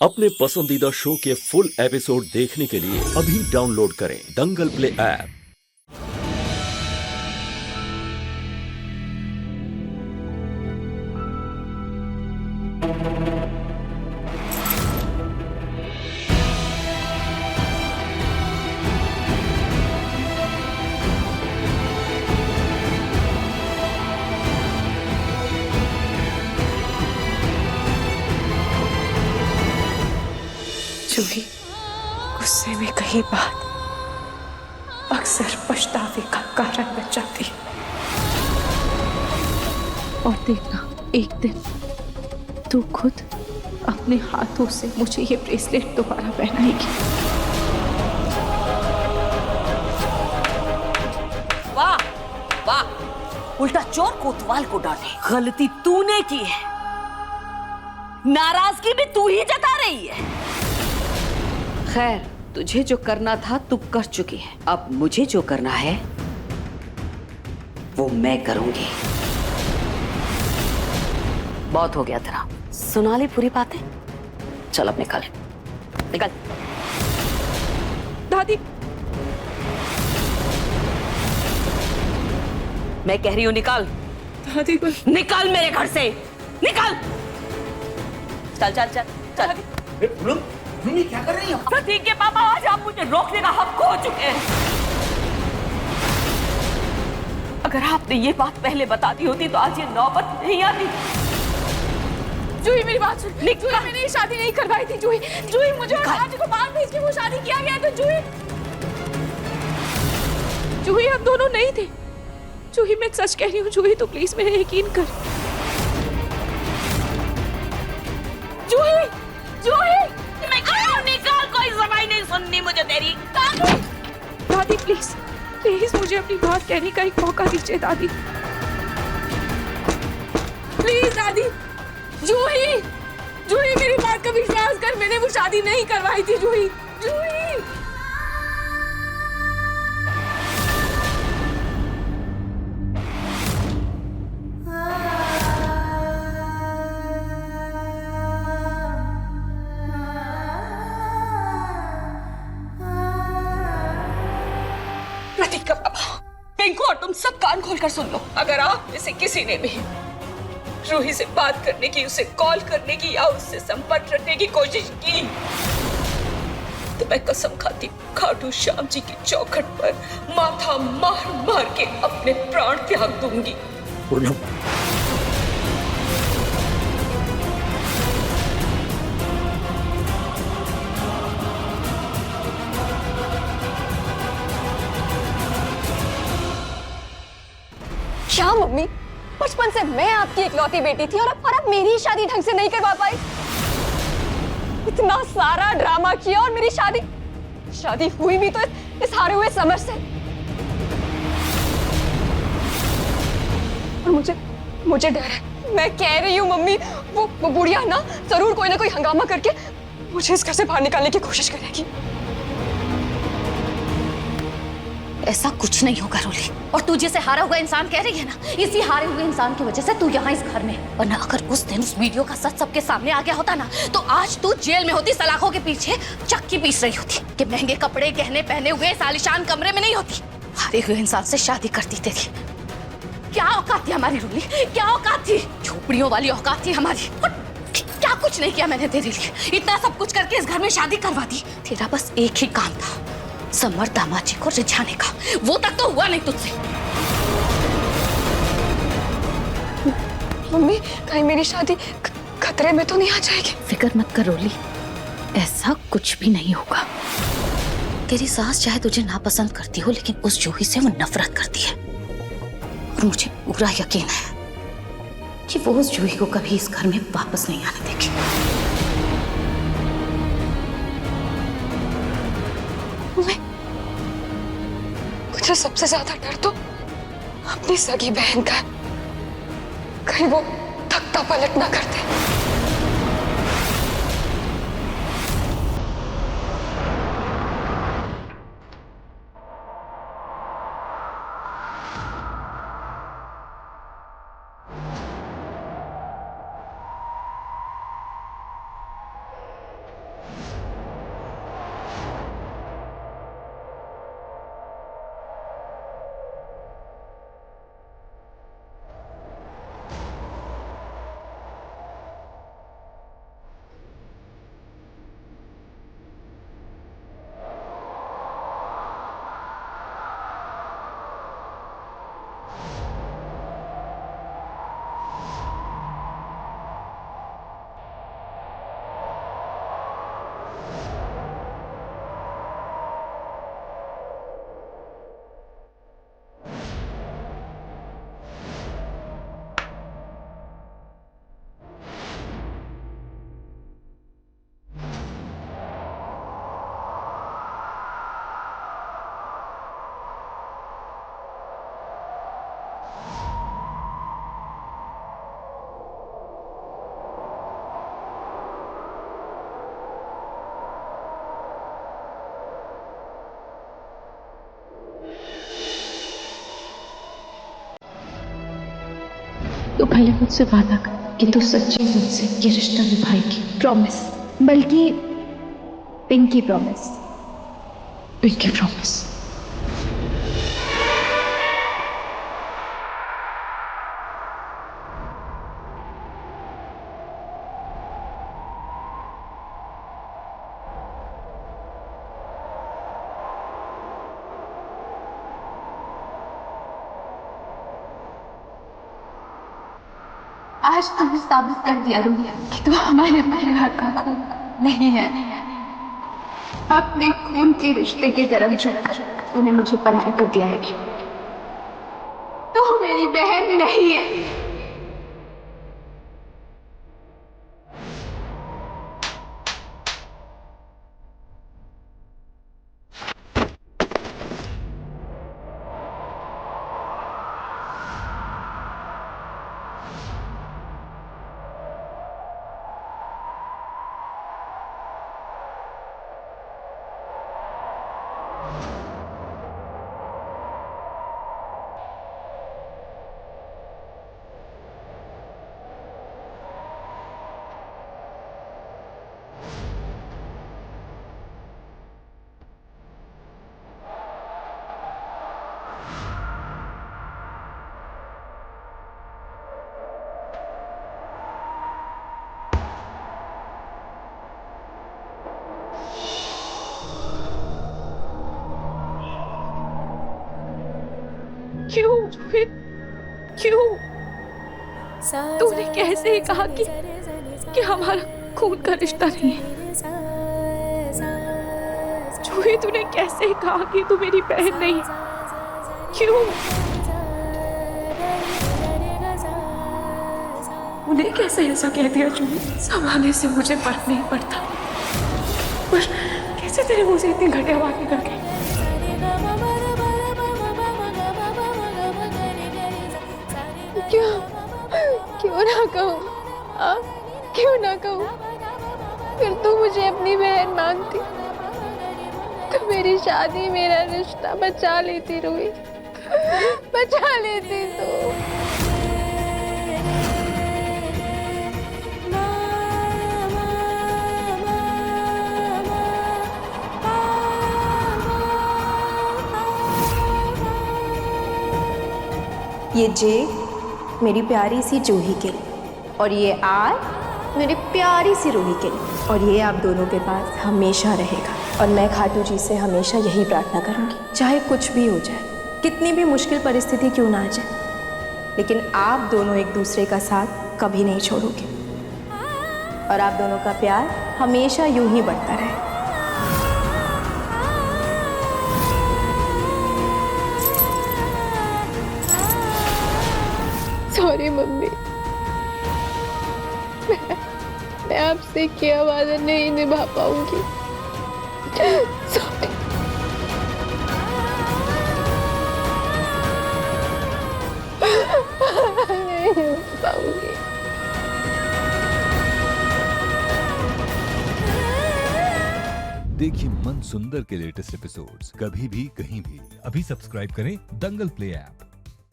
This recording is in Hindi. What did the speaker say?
अपने पसंदीदा शो के फुल एपिसोड देखने के लिए अभी डाउनलोड करें दंगल प्ले ऐप। जूही, गुस्से में कही बात अक्सर पछतावे का कारण बन जाती है। और देखना, एक दिन तू खुद अपने हाथों से मुझे ये ब्रेसलेट दोबारा पहनाएगी। वाह वाह, उल्टा चोर कोतवाल को डांटे। गलती तूने की है, नाराजगी भी तू ही जता रही है। खैर, तुझे जो करना था तू कर चुकी है, अब मुझे जो करना है वो मैं करूंगी। बहुत हो गया तेरा, सुना ली पूरी बातें। चल अब निकल निकल। दादी, मैं कह रही हूं निकल। दादी को निकल मेरे घर से, निकल। चल चल चल चल। मम्मी क्या कर रही हो? प्रतीक के पापा, आज आप मुझे रोकने का हक खो चुके हैं। अगर आपने ये बात पहले बता दी होती तो आज ये नौबत नहीं आती। जूही, मेरी बात सुन। जूही, मैंने ये शादी नहीं करवाई थी। जूही, जूही, मुझे और राज को बाहर भेज के वो शादी किया गया था। जूही, जूही, हम दोनों नहीं थे। जूही, मैं सच कह रही हूँ। जूही, तो प्लीज मेरा यकीन कर। जूही, जूही, निकाल, कोई जबान नहीं सुननी मुझे तेरी। दादी प्लीज, प्लीज मुझे अपनी बात कहने का एक मौका दीजिए दादी। प्लीज दादी। जूही, जूही, मेरी बात का विश्वास कर, मैंने वो शादी नहीं करवाई थी। जूही, जूही। प्रतीक का पापा, पिंकू और तुम सब कान खोलकर सुन लो। अगर आप में से किसी ने भी रूही से बात करने की, उसे कॉल करने की या उससे संपर्क रखने की कोशिश की तो मैं कसम खाती हूँ खाटू श्याम जी की चौखट पर माथा मार मार के अपने प्राण त्याग दूंगी। क्या मम्मी, बचपन से मैं आपकी इकलौती बेटी थी और अब मेरी शादी ढंग से नहीं करवा पाई। इतना सारा ड्रामा किया और मेरी शादी हुई भी तो इस हारे हुए समर से। और मुझे डर है। मैं कह रही हूँ मम्मी, वो बुढ़िया ना जरूर कोई ना कोई हंगामा करके मुझे इस घर से बाहर निकालने की कोशिश करेगी। ऐसा कुछ नहीं होगा रोली। और तू जिसे हारा हुआ इंसान कह रही है ना, इसी हारे हुए इंसान की वजह से तू यहाँ इस घर में है। वरना अगर उस दिन उस वीडियो का सच सबके सामने आ गया होता ना, तो आज तू जेल में होती, सलाखों के पीछे चक्की पीस रही होती, कि महंगे कपड़े गहने पहने हुए सालिशान कमरे में नहीं होती, हारे हुए इंसान से शादी करती थी। क्या औकात थी हमारी रोली, क्या औकात थी? झोपड़ियों वाली औकात थी हमारी। क्या कुछ नहीं किया मैंने तेरे लिए, इतना सब कुछ करके इस घर में शादी करवा दी। तेरा बस एक ही काम था, समर दामाजी को रिझाने का। वो तक तो हुआ नहीं तुझसे। मम्मी, कहीं मेरी शादी खतरे में तो नहीं आ जाएगी? फिक्र मत कर रोली, ऐसा कुछ भी नहीं होगा। तेरी सास चाहे तुझे नापसंद करती हो, लेकिन उस जूही से वो नफरत करती है। और मुझे पूरा यकीन है कि वो उस जूही को कभी इस घर में वापस नहीं आने देगी। मुझे सबसे ज्यादा डर तो अपनी सगी बहन का, कहीं वो तख्ता पलट ना कर दे। पहले मुझसे वादा कर कि तू सच्ची मुझसे ये रिश्ता निभाएगी। प्रॉमिस, बल्कि पिंकी प्रॉमिस। Pinky promise. आज तुमने साबित कर दिया रूही कि तुम हमारे परिवार का खून नहीं है। अपने खून के रिश्ते की तरफ झुक तूने मुझे पनाह कर दिया है। तू मेरी बहन नहीं है। क्यों क्यों तूने कैसे ही कहा कि हमारा खून का रिश्ता नहीं है? जूही, तूने कैसे ही कहा कि तू मेरी बहन नहीं है? क्यों? उन्हें कैसे ऐसा कह दिया जूही? संभालने से मुझे फर्क नहीं पड़ता, पर कैसे तेरे मुंह से इतनी घटिया बात निकल गई? क्यों ना कहूँ? क्यों ना कहूँ? फिर तू मुझे अपनी बहन मानती तो मेरी शादी, मेरा रिश्ता बचा लेती रूही, बचा लेती तू। ये जे मेरी प्यारी सी जूही के लिए और ये आर मेरी प्यारी सी रूही के लिए, और ये आप दोनों के पास हमेशा रहेगा। और मैं खाटू जी से हमेशा यही प्रार्थना करूँगी, चाहे कुछ भी हो जाए, कितनी भी मुश्किल परिस्थिति क्यों ना आ जाए, लेकिन आप दोनों एक दूसरे का साथ कभी नहीं छोड़ोगे और आप दोनों का प्यार हमेशा यूं ही बढ़ता रहे। सॉरी मम्मी, मैं आपसे किया वादा नहीं निभा पाऊंगी। सॉरी। नहीं निभा पाऊंगी। देखिए मन सुंदर के लेटेस्ट एपिसोड्स कभी भी कहीं भी। अभी सब्सक्राइब करें दंगल प्ले ऐप।